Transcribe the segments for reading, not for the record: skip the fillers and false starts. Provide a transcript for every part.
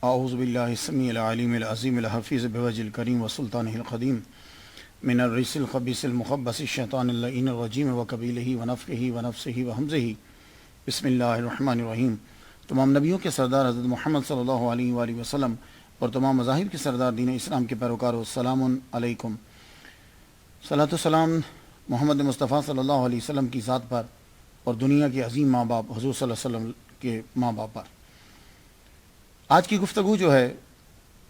اعوذ باللہ السمیع العلیم العظیم الحفیظ بوجہ الکریم وسلطانہ القدیم من الرجس الخبیث المخبث الشیطان اللعین الرجیم وقبیلہ ونفخہ ونفسہ وہمزہ بسم اللہ الرحمن الرحیم۔ تمام نبیوں کے سردار حضرت محمد صلی اللہ علیہ وآلہ وسلم اور تمام مذاہب کے سردار دین اسلام کے پیروکاروں، السلام علیکم۔ صلاۃ و سلام محمد مصطفیٰ صلی اللہ علیہ وسلم کی ذات پر اور دنیا کے عظیم ماں باپ حضور صلی اللہ علیہ وسلم کے ماں باپ پر۔ آج کی گفتگو جو ہے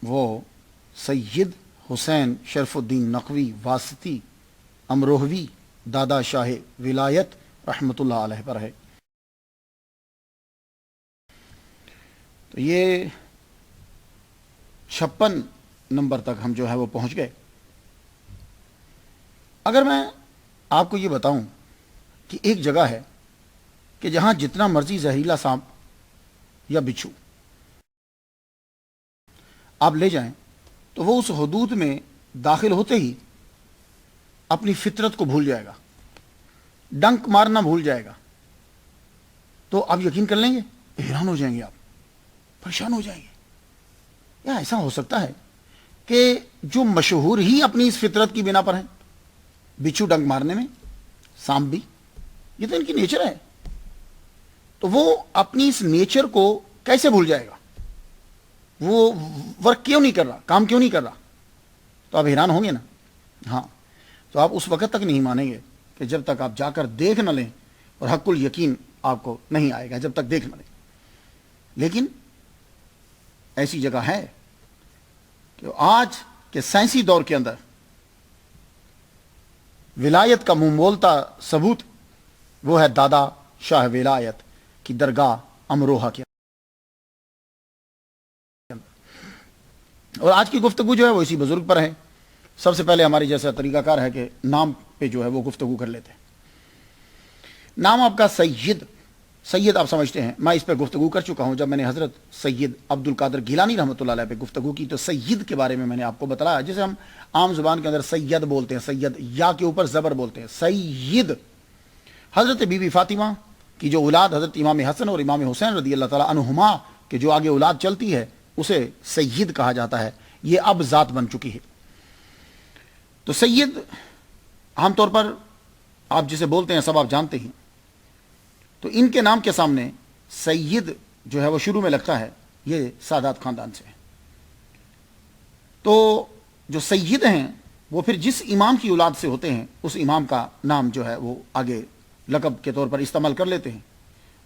وہ سید حسین شرف الدین نقوی واسطی امروہوی دادا شاہ ولایت رحمۃ اللہ علیہ پر ہے۔ تو یہ 56 نمبر تک ہم جو ہے وہ پہنچ گئے۔ اگر میں آپ کو یہ بتاؤں کہ ایک جگہ ہے کہ جہاں جتنا مرضی زہریلا سانپ یا بچھو آپ لے جائیں تو وہ اس حدود میں داخل ہوتے ہی اپنی فطرت کو بھول جائے گا، ڈنک مارنا بھول جائے گا، تو آپ یقین کر لیں گے، حیران ہو جائیں گے، آپ پریشان ہو جائیں گے۔ یا ایسا ہو سکتا ہے کہ جو مشہور ہی اپنی اس فطرت کی بنا پر ہیں، بچھو ڈنک مارنے میں، سانپ بھی، یہ تو ان کی نیچر ہے، تو وہ اپنی اس نیچر کو کیسے بھول جائے گا؟ وہ ورک کیوں نہیں کر رہا، کام کیوں نہیں کر رہا؟ تو آپ حیران ہوں گے نا۔ ہاں، تو آپ اس وقت تک نہیں مانیں گے کہ جب تک آپ جا کر دیکھ نہ لیں، اور حق الیقین آپ کو نہیں آئے گا جب تک دیکھ نہ لیں۔ لیکن ایسی جگہ ہے کہ آج کے سائنسی دور کے اندر ولایت کا منہ بولتا ثبوت وہ ہے دادا شاہ ولایت کی درگاہ امروہہ کے۔ اور آج کی گفتگو جو ہے وہ اسی بزرگ پر ہے۔ سب سے پہلے ہماری جیسا طریقہ کار ہے کہ نام پہ جو ہے وہ گفتگو کر لیتے ہیں۔ نام آپ کا سید آپ سمجھتے ہیں، میں اس پہ گفتگو کر چکا ہوں جب میں نے حضرت سید عبد القادر گیلانی رحمۃ اللہ علیہ پہ گفتگو کی، تو سید کے بارے میں نے آپ کو بتلایا، جسے ہم عام زبان کے اندر سید بولتے ہیں، سید یا کے اوپر زبر بولتے ہیں، سید۔ حضرت بی بی فاطمہ کی جو اولاد حضرت امام حسن اور امام حسین رضی اللہ تعالیٰ عنہما کے جو آگے اولاد چلتی ہے اسے سید کہا جاتا ہے، یہ اب ذات بن چکی ہے۔ تو سید عام طور پر آپ جسے بولتے ہیں سب آپ جانتے ہیں، تو ان کے نام کے سامنے سید جو ہے وہ شروع میں لگتا ہے، یہ سادات خاندان سے ہے۔ تو جو سید ہیں وہ پھر جس امام کی اولاد سے ہوتے ہیں اس امام کا نام جو ہے وہ آگے لقب کے طور پر استعمال کر لیتے ہیں،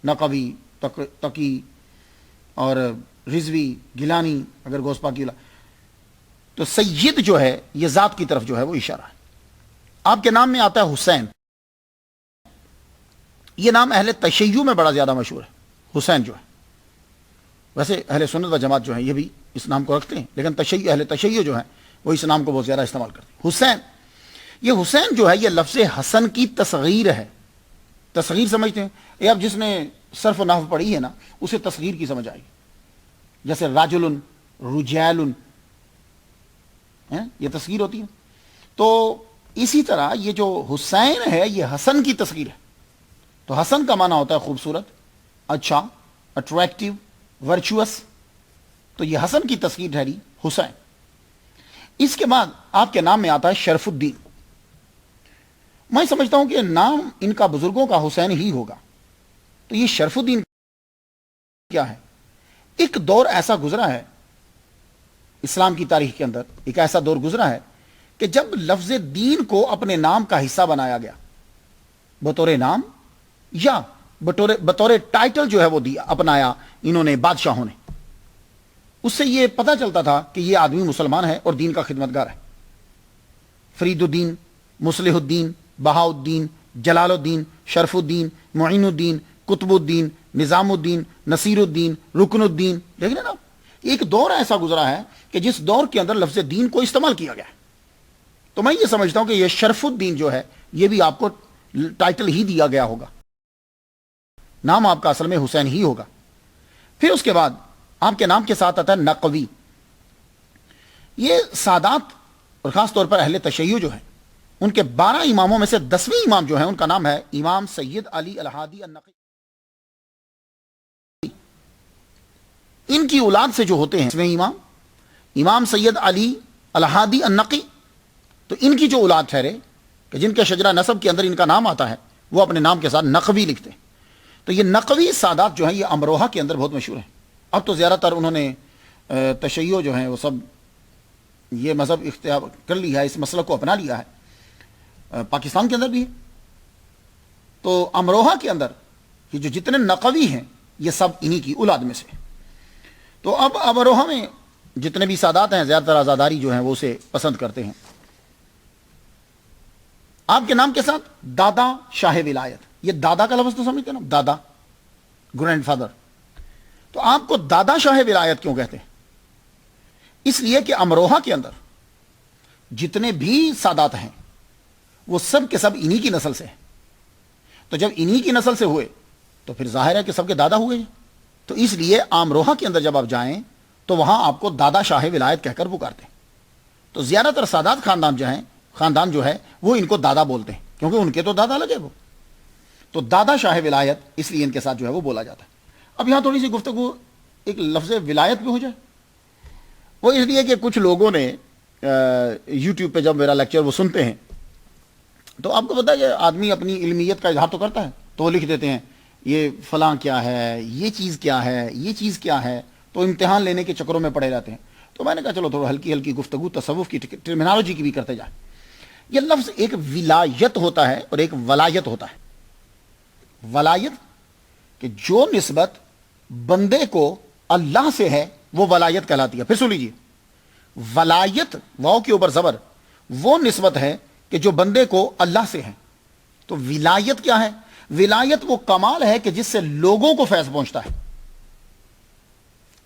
نقوی، تقی اور رضوی، گیلانی اگر گوسپا کی اولاد۔ تو سید جو ہے یہ ذات کی طرف جو ہے وہ اشارہ ہے۔ آپ کے نام میں آتا ہے حسین، یہ نام اہل تشیع میں بڑا زیادہ مشہور ہے، حسین جو ہے۔ ویسے اہل سنت و جماعت جو ہیں یہ بھی اس نام کو رکھتے ہیں، لیکن اہل تشیع جو ہیں وہ اس نام کو بہت زیادہ استعمال کرتے ہیں، حسین۔ یہ حسین جو ہے یہ لفظ حسن کی تصغیر ہے۔ تصغیر سمجھتے ہیں؟ یہ اب جس نے صرف و نحو پڑھی ہے نا اسے تصغیر کی سمجھ آئے گی، جیسے راجل، رجال، یہ تصغیر ہوتی ہے۔ تو اسی طرح یہ جو حسین ہے یہ حسن کی تصغیر ہے۔ تو حسن کا معنی ہوتا ہے خوبصورت، اچھا، اٹریکٹیو، ورچوس، تو یہ حسن کی تصغیر ٹھہری حسین۔ اس کے بعد آپ کے نام میں آتا ہے شرف الدین۔ میں سمجھتا ہوں کہ نام ان کا بزرگوں کا حسین ہی ہوگا، تو یہ شرف الدین کیا ہے؟ ایک دور ایسا گزرا ہے اسلام کی تاریخ کے اندر، ایک ایسا دور گزرا ہے کہ جب لفظ دین کو اپنے نام کا حصہ بنایا گیا، بطور نام یا بطور ٹائٹل جو ہے وہ دیا، اپنایا انہوں نے، بادشاہوں نے۔ اس سے یہ پتہ چلتا تھا کہ یہ آدمی مسلمان ہے اور دین کا خدمتگار ہے۔ فرید الدین، مصلح الدین، بہاء الدین، جلال الدین، شرف الدین، معین الدین، قطب الدین، نظام الدین، نصیر الدین، رکن الدین۔ دیکھ لیں نا، ایک دور ایسا گزرا ہے کہ جس دور کے اندر لفظ دین کو استعمال کیا گیا ہے۔ تو میں یہ سمجھتا ہوں کہ یہ شرف الدین جو ہے یہ بھی آپ کو ٹائٹل ہی دیا گیا ہوگا، نام آپ کا اصل میں حسین ہی ہوگا۔ پھر اس کے بعد آپ کے نام کے ساتھ آتا ہے نقوی۔ یہ سادات اور خاص طور پر اہل تشیع جو ہیں ان کے 12 اماموں میں سے 10ویں امام جو ہیں ان کا نام ہے امام سید علی الہادی النقوی۔ ان کی اولاد سے جو ہوتے ہیں اس میں امام سید علی الہادی النقی، تو ان کی جو اولاد ٹھہرے کہ جن کے شجرہ نسب کے اندر ان کا نام آتا ہے، وہ اپنے نام کے ساتھ نقوی لکھتے ہیں۔ تو یہ نقوی سادات جو ہیں یہ امروہہ کے اندر بہت مشہور ہیں۔ اب تو زیادہ تر انہوں نے تشیع جو ہیں وہ سب یہ مذہب اختیار کر لیا ہے، اس مسلک کو اپنا لیا ہے، پاکستان کے اندر بھی ہے۔ تو امروہہ کے اندر یہ جو جتنے نقوی ہیں یہ سب انہی کی اولاد میں سے۔ تو اب امروہہ میں جتنے بھی سادات ہیں زیادہ تر آزاداری جو ہیں وہ اسے پسند کرتے ہیں۔ آپ کے نام کے ساتھ دادا شاہ ولایت، یہ دادا کا لفظ تو سمجھتے ہیں نا، دادا گرینڈ فادر، تو آپ کو دادا شاہ ولایت کیوں کہتے ہیں؟ اس لیے کہ امروہہ کے اندر جتنے بھی سادات ہیں وہ سب کے سب انہی کی نسل سے ہیں۔ تو جب انہی کی نسل سے ہوئے تو پھر ظاہر ہے کہ سب کے دادا ہوئے ہیں۔ تو اس لیے امروہہ کے اندر جب آپ جائیں تو وہاں آپ کو دادا شاہ ولایت کہہ کر پکارتے ہیں۔ تو زیادہ تر سادات خاندان جو ہے وہ ان کو دادا بولتے ہیں، کیونکہ ان کے تو دادا لگے وہ، تو دادا شاہ ولایت اس لیے ان کے ساتھ جو ہے وہ بولا جاتا ہے۔ اب یہاں تھوڑی سی گفتگو ایک لفظ ولایت پہ ہو جائے، وہ اس لیے کہ کچھ لوگوں نے یوٹیوب پہ جب میرا لیکچر وہ سنتے ہیں تو آپ کو پتا ہے کہ آدمی اپنی علمیت کا اظہار تو کرتا ہے، تو وہ لکھ دیتے ہیں یہ فلاں کیا ہے، یہ چیز کیا ہے، یہ چیز کیا ہے، تو امتحان لینے کے چکروں میں پڑے رہتے ہیں۔ تو میں نے کہا چلو تھوڑا ہلکی ہلکی گفتگو تصوف کی ٹرمینالوجی کی بھی کرتے جائیں۔ یہ لفظ ایک ولایت ہوتا ہے اور ایک ولایت ہوتا ہے۔ ولایت کہ جو نسبت بندے کو اللہ سے ہے وہ ولایت کہلاتی ہے۔ پھر سن لیجیے، ولایت واو کے اوپر زبر، وہ نسبت ہے کہ جو بندے کو اللہ سے ہے۔ تو ولایت کیا ہے؟ ولایت وہ کمال ہے کہ جس سے لوگوں کو فیض پہنچتا ہے۔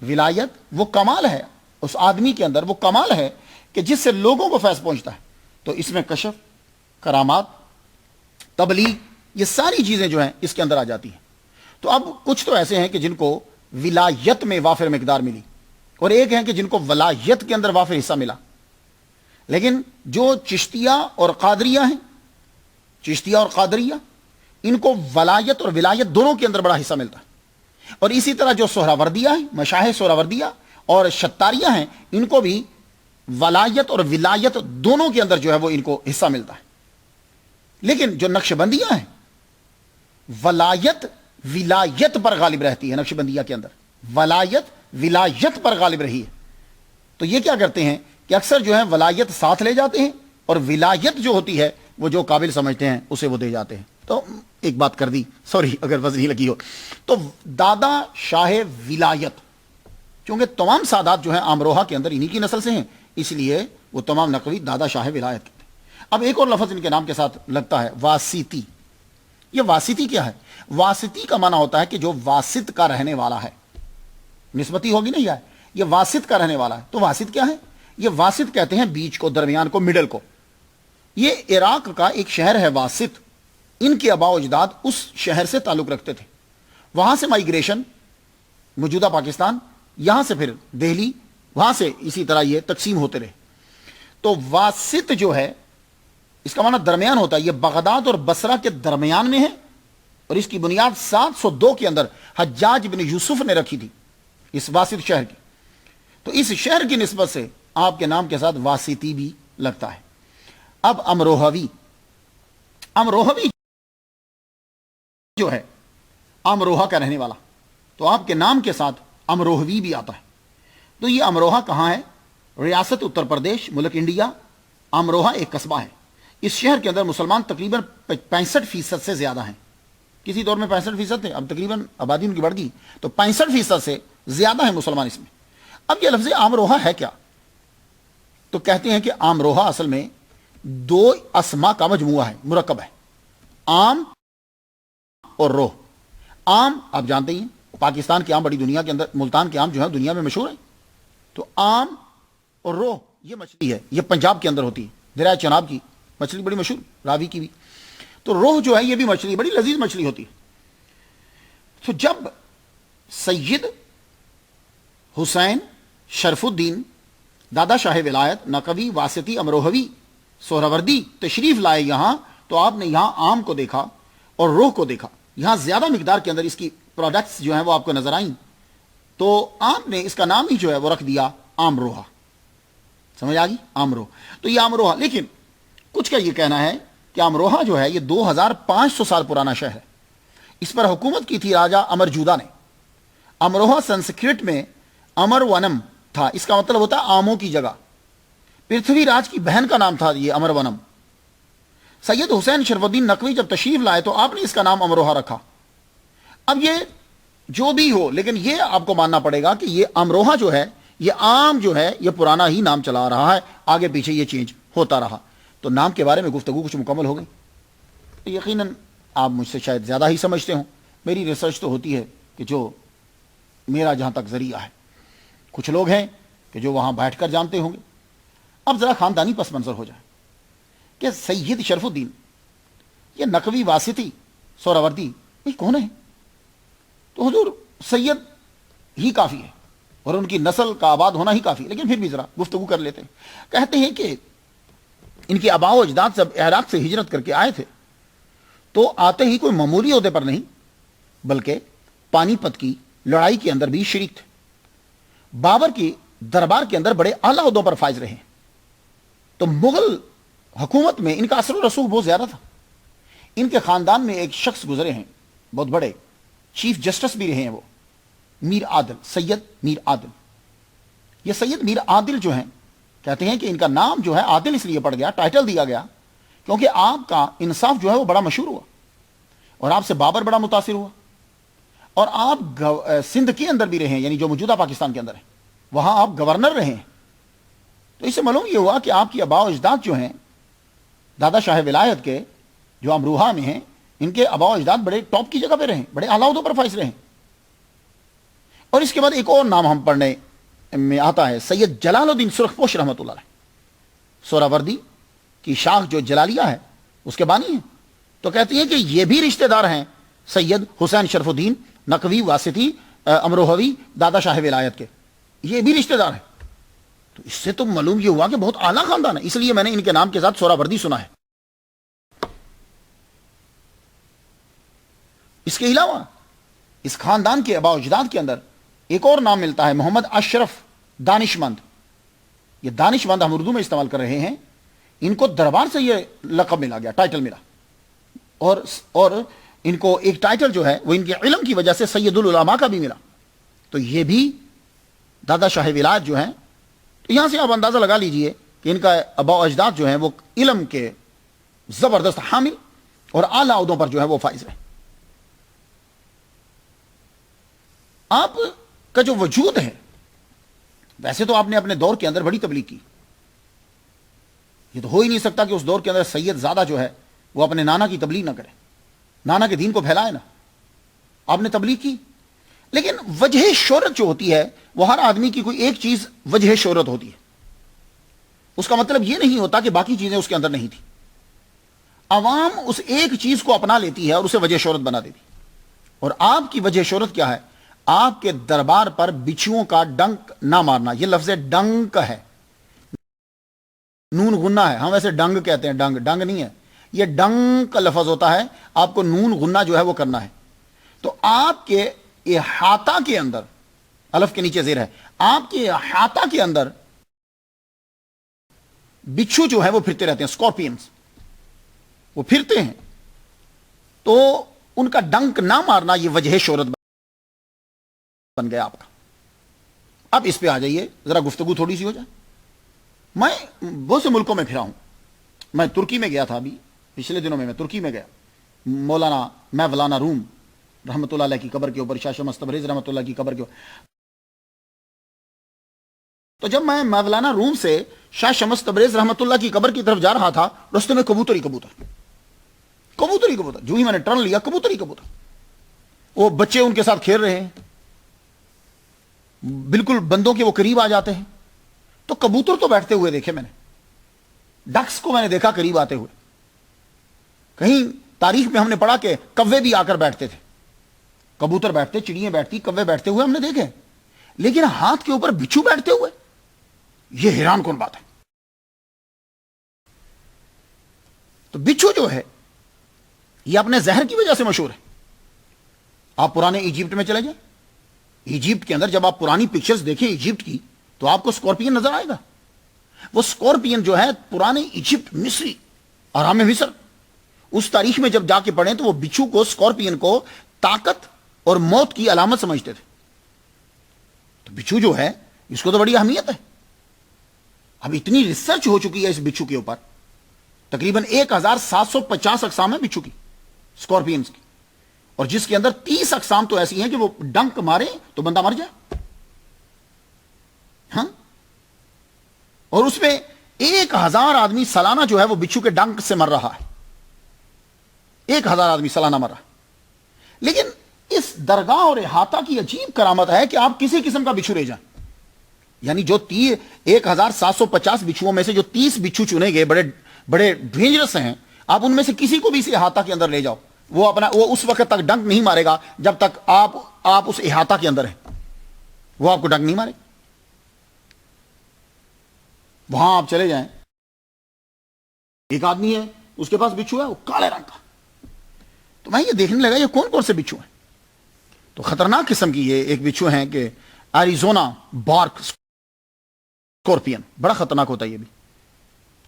ولایت وہ کمال ہے اس آدمی کے اندر، وہ کمال ہے کہ جس سے لوگوں کو فیض پہنچتا ہے۔ تو اس میں کشف، کرامات، تبلیغ، یہ ساری چیزیں جو ہیں اس کے اندر آ جاتی ہیں۔ تو اب کچھ تو ایسے ہیں کہ جن کو ولایت میں وافر مقدار ملی، اور ایک ہیں کہ جن کو ولایت کے اندر وافر حصہ ملا۔ لیکن جو چشتیہ اور قادریہ ہیں، چشتیہ اور قادریہ، ان کو ولایت اور ولایت دونوں کے اندر بڑا حصہ ملتا ہے۔ اور اسی طرح جو سہراوردیہ ہیں، مشاہد سہراوردیہ اور شتاریہ ہیں، ان کو بھی ولایت اور ولایت دونوں کے اندر جو ہے وہ ان کو حصہ ملتا ہے۔ لیکن جو نقش بندیہ ہیں، ولایت ولایت پر غالب رہتی ہے۔ نقش بندیہ کے اندر ولایت ولایت پر غالب رہی ہے۔ تو یہ کیا کرتے ہیں کہ اکثر جو ہے ولایت ساتھ لے جاتے ہیں، اور ولایت جو ہوتی ہے وہ جو قابل سمجھتے ہیں اسے وہ دے جاتے ہیں۔ تو ایک بات کر دی، سوری اگر وزنی لگی ہو۔ تو دادا شاہ ولایت، چونکہ تمام سادات جو ہیں امروہہ کے اندر انہی کی نسل سے ہیں، اس لیے وہ تمام نقوی دادا شاہ ولایت کہتے ہیں۔ اب ایک اور لفظ ان کے نام کے ساتھ لگتا ہے، واسطی۔ یہ واسطی کیا ہے؟ واسطی کا معنی ہوتا ہے کہ جو واسط کا رہنے والا ہے۔ نسبتی ہوگی نا، یہ واسط کا رہنے والا ہے۔ تو واسط کیا ہے؟ یہ واسط کہتے ہیں بیچ کو، درمیان کو، مڈل کو۔ یہ عراق کا ایک شہر ہے واسط، ان کے آباء و اجداد اس شہر سے تعلق رکھتے تھے۔ وہاں سے مائیگریشن موجودہ پاکستان، یہاں سے پھر دہلی، وہاں سے اسی طرح یہ تقسیم ہوتے رہے۔ تو واسط جو ہے اس کا معنی درمیان ہوتا ہے۔ یہ بغداد اور بصرہ کے درمیان میں ہے، اور اس کی بنیاد 702 کے اندر حجاج بن یوسف نے رکھی تھی، اس واسط شہر کی۔ تو اس شہر کی نسبت سے آپ کے نام کے ساتھ واسطی بھی لگتا ہے۔ اب امروہوی جو ہے امروہہ کا رہنے والا، تو آپ کے نام کے ساتھ امروہوی بھی آتا ہے۔ تو یہ امروہہ کہاں ہے؟ ریاست اتر پردیش، ملک انڈیا۔ امروہہ ایک قصبہ ہے۔ اس شہر کے اندر مسلمان تقریباً 65% سے زیادہ ہیں۔ کسی دور میں 65% تھے، اب تقریباً آبادی ان کی بڑھ گئی، تو 65% سے زیادہ ہیں مسلمان اس میں۔ اب یہ لفظ امروہہ ہے کیا؟ تو کہتے ہیں کہ امروہہ اصل میں 2 اسما کا مجموعہ ہے، مرکب ہے، آم اور روح۔ آم آپ جانتے ہی ہیں، پاکستان کے آم بڑی دنیا کے اندر، ملتان کے آم جو ہے دنیا میں مشہور ہیں۔ تو آم اور روح یہ مچھلی ہے، یہ پنجاب کے اندر ہوتی ہے، دریائے چناب کی مچھلی بڑی مشہور، راوی کی بھی۔ تو روح جو ہے یہ بھی مچھلی بڑی لذیذ مچھلی ہوتی ہے۔ تو جب سید حسین شرف الدین دادا شاہ ولایت نقوی واسطی امروہوی سہراوردی تشریف لائے یہاں، تو آپ نے یہاں آم کو دیکھا اور روح کو دیکھا۔ یہاں زیادہ مقدار کے اندر اس کی پروڈکٹس جو ہیں وہ آپ کو نظر آئیں، تو آپ نے اس کا نام ہی جو ہے وہ رکھ دیا آمروہا. سمجھ آ گئی؟ آمروہ. تو یہ آمروہا، لیکن کچھ کا یہ کہنا ہے کہ آمروہا جو ہے یہ 2500 سال پرانا شہر ہے. اس پر حکومت کی تھی راجا امرجودا نے. امروہا سنسکرت میں امر ونم تھا، اس کا مطلب ہوتا ہے آموں کی جگہ. پرتھوی راج کی بہن کا نام تھا یہ امر ونم. سید حسین شرف الدین نقوی جب تشریف لائے تو آپ نے اس کا نام امروہا رکھا. اب یہ جو بھی ہو، لیکن یہ آپ کو ماننا پڑے گا کہ یہ امروہا جو ہے یہ عام جو ہے یہ پرانا ہی نام چلا رہا ہے، آگے پیچھے یہ چینج ہوتا رہا. تو نام کے بارے میں گفتگو کچھ مکمل ہو گئی. یقیناً آپ مجھ سے شاید زیادہ ہی سمجھتے ہوں. میری ریسرچ تو ہوتی ہے کہ جو میرا جہاں تک ذریعہ ہے. کچھ لوگ ہیں کہ جو وہاں بیٹھ کر جانتے ہوں گے. اب ذرا خاندانی پس منظر ہو جائے کہ سید شرف الدین یہ نقوی واسطی سہروردی یہ کون ہے؟ تو حضور سید ہی کافی ہے اور ان کی نسل کا آباد ہونا ہی کافی ہے. لیکن پھر بھی ذرا گفتگو کر لیتے ہیں. کہتے ہیں کہ ان کے آباء و اجداد جب عراق سے ہجرت کر کے آئے تھے تو آتے ہی کوئی معمولی عہدے پر نہیں بلکہ پانی پت کی لڑائی کے اندر بھی شریک تھے. بابر کی دربار کے اندر بڑے اعلیٰ عہدوں پر فائز رہے. تو مغل حکومت میں ان کا اثر و رسوخ بہت زیادہ تھا. ان کے خاندان میں ایک شخص گزرے ہیں بہت بڑے، چیف جسٹس بھی رہے ہیں وہ، میر عادل، سید میر عادل. یہ سید میر عادل جو ہیں کہتے ہیں کہ ان کا نام جو ہے عادل اس لیے پڑ گیا، ٹائٹل دیا گیا کیونکہ آپ کا انصاف جو ہے وہ بڑا مشہور ہوا اور آپ سے بابر بڑا متاثر ہوا. اور آپ سندھ کے اندر بھی رہے ہیں، یعنی جو موجودہ پاکستان کے اندر ہے، وہاں آپ گورنر رہے ہیں. تو اس سے معلوم یہ ہوا کہ آپ کی آباء و اجداد جو ہیں دادا شاہ ولایت کے جو امروہا میں ہیں، ان کے آباء و اجداد بڑے ٹاپ کی جگہ پہ رہے، بڑے اعلیٰ عہدوں پر فائز رہے. اور اس کے بعد ایک اور نام ہم پڑھنے میں آتا ہے، سید جلال الدین سرخپوش رحمۃ اللہ علیہ. سہروردی کی شاخ جو جلالیہ ہے اس کے بانی ہیں. تو کہتے ہیں کہ یہ بھی رشتہ دار ہیں سید حسین شرف الدین نقوی واسطی امروہوی دادا شاہ ولایت کے، یہ بھی رشتہ دار ہیں. تو اس سے تو معلوم یہ ہوا کہ بہت اعلیٰ خاندان ہے. اس لیے میں نے ان کے نام کے ساتھ سہروردی سنا ہے. اس کے علاوہ اس خاندان کے آباء و اجداد کے اندر ایک اور نام ملتا ہے، محمد اشرف دانش مند. یہ دانش مند ہم اردو میں استعمال کر رہے ہیں. ان کو دربار سے یہ لقب ملا گیا، ٹائٹل ملا. اور ان کو ایک ٹائٹل جو ہے وہ ان کے علم کی وجہ سے سید العلماء کا بھی ملا. تو یہ بھی دادا شاہ ولایت جو ہیں. تو یہاں سے آپ اندازہ لگا لیجئے کہ ان کا آباء و اجداد جو ہیں وہ علم کے زبردست حامل اور اعلیٰ عہدوں پر جو ہے وہ فائز رہے. آپ کا جو وجود ہے، ویسے تو آپ نے اپنے دور کے اندر بڑی تبلیغ کی. یہ تو ہو ہی نہیں سکتا کہ اس دور کے اندر سید زادہ جو ہے وہ اپنے نانا کی تبلیغ نہ کرے، نانا کے دین کو پھیلائے نا. آپ نے تبلیغ کی، لیکن وجہ شہرت جو ہوتی ہے وہ ہر آدمی کی کوئی ایک چیز وجہ شہرت ہوتی ہے. اس کا مطلب یہ نہیں ہوتا کہ باقی چیزیں اس کے اندر نہیں تھی. عوام اس ایک چیز کو اپنا لیتی ہے اور اسے وجہ شہرت بنا دیتی. اور آپ کی وجہ شہرت کیا ہے؟ آپ کے دربار پر بچھوؤں کا ڈنک نہ مارنا. یہ لفظ ڈنک ہے، نون غنہ ہے. ہم ویسے ڈنگ کہتے ہیں، ڈنگ ڈنگ نہیں ہے، یہ ڈنگ کا لفظ ہوتا ہے. آپ کو نون غنہ جو ہے وہ کرنا ہے. تو آپ کے احاطہ کے اندر، الف کے نیچے زیر ہے، آپ کے احاطہ کے اندر بچھو جو ہے وہ پھرتے رہتے ہیں، اسکارپینز وہ پھرتے ہیں. تو ان کا ڈنک نہ مارنا یہ وجہ شہرت بن گیا آپ کا. اب اس پہ آ جائیے، ذرا گفتگو تھوڑی سی ہو جائے. میں بہت سے ملکوں میں پھرا ہوں. میں ترکی میں گیا تھا، ابھی پچھلے دنوں میں ترکی میں گیا. مولانا مولانا روم رحمۃ اللہ علیہ کی قبر کے اوپر، شاہ شمس تبریز رحمۃ اللہ کی قبر کے اوپر. تو جب میں مولانا روم سے شاہ شمس تبریز رحمۃ اللہ کی قبر کی طرف جا رہا تھا، راستے میں کبوتر ہی کبوتر، کبوتر ہی کبوتر. جو ہی میں نے ٹرن لیا، کبوتر ہی کبوتر. وہ بچے ان کے ساتھ کھیل رہے ہیں، بالکل بندوں کے وہ قریب آ جاتے ہیں. تو کبوتر تو بیٹھتے ہوئے دیکھے میں نے، ڈکس کو میں نے دیکھا قریب آتے ہوئے. کہیں تاریخ میں ہم نے پڑھا کہ کوے بھی آ کر بیٹھتے تھے. کبوتر بیٹھتے، چڑیاں بیٹھتی، کوے بیٹھتے ہوئے ہم نے دیکھے. لیکن ہاتھ کے اوپر بچھو بیٹھتے ہوئے، یہ حیران کن بات ہے. تو بچھو جو ہے یہ اپنے زہر کی وجہ سے مشہور ہے. آپ پرانے ایجپٹ میں چلے جائیں، ایجپٹ کے اندر جب آپ پرانی پکچرز دیکھیں ایجپٹ کی تو آپ کو اسکارپین نظر آئے گا. وہ اسکارپین جو ہے پرانے ایجپٹ مصری آرام مصر اس تاریخ میں جب جا کے پڑھیں تو وہ بچھو کو اسکارپین کو طاقت اور موت کی علامت سمجھتے تھے. تو بچھو جو ہے اس کو تو بڑی اہمیت ہے. اب اتنی ریسرچ ہو چکی ہے اس بچھو کے اوپر, تقریباً 1750 اقسام ہے بچھو کی, اسکارپینز کی, اور جس کے اندر 30 اقسام تو ایسی ہیں کہ وہ ڈنک مارے تو بندہ مر جائے. ہاں, اور اس میں 1000 آدمی سالانہ جو ہے وہ بچھو کے ڈنک سے مر رہا ہے. 1000 آدمی سالانہ مر رہا. لیکن اس درگاہ اور احاطہ کی عجیب کرامت ہے کہ آپ کسی قسم کا بچھو لے جائیں, یعنی جو 1750 بچھوؤں میں سے جو 30 بچھو چنے گئے بڑے بڑے ڈینجرس ہیں, آپ ان میں سے کسی کو بھی اس احاطہ کے اندر لے جاؤ, وہ اس وقت تک ڈنک نہیں مارے گا جب تک آپ اس احاطہ کے اندر ہیں. وہ آپ کو ڈنک نہیں مارے. وہاں آپ چلے جائیں, ایک آدمی ہے اس کے پاس بچھو ہے وہ کالے رنگ کا, تو میں یہ دیکھنے لگا یہ کون کون سے بچھو ہیں. تو خطرناک قسم کی یہ ایک بچھو ہیں کہ ایریزونا بارک اسکارپین, بڑا خطرناک ہوتا ہے یہ بھی.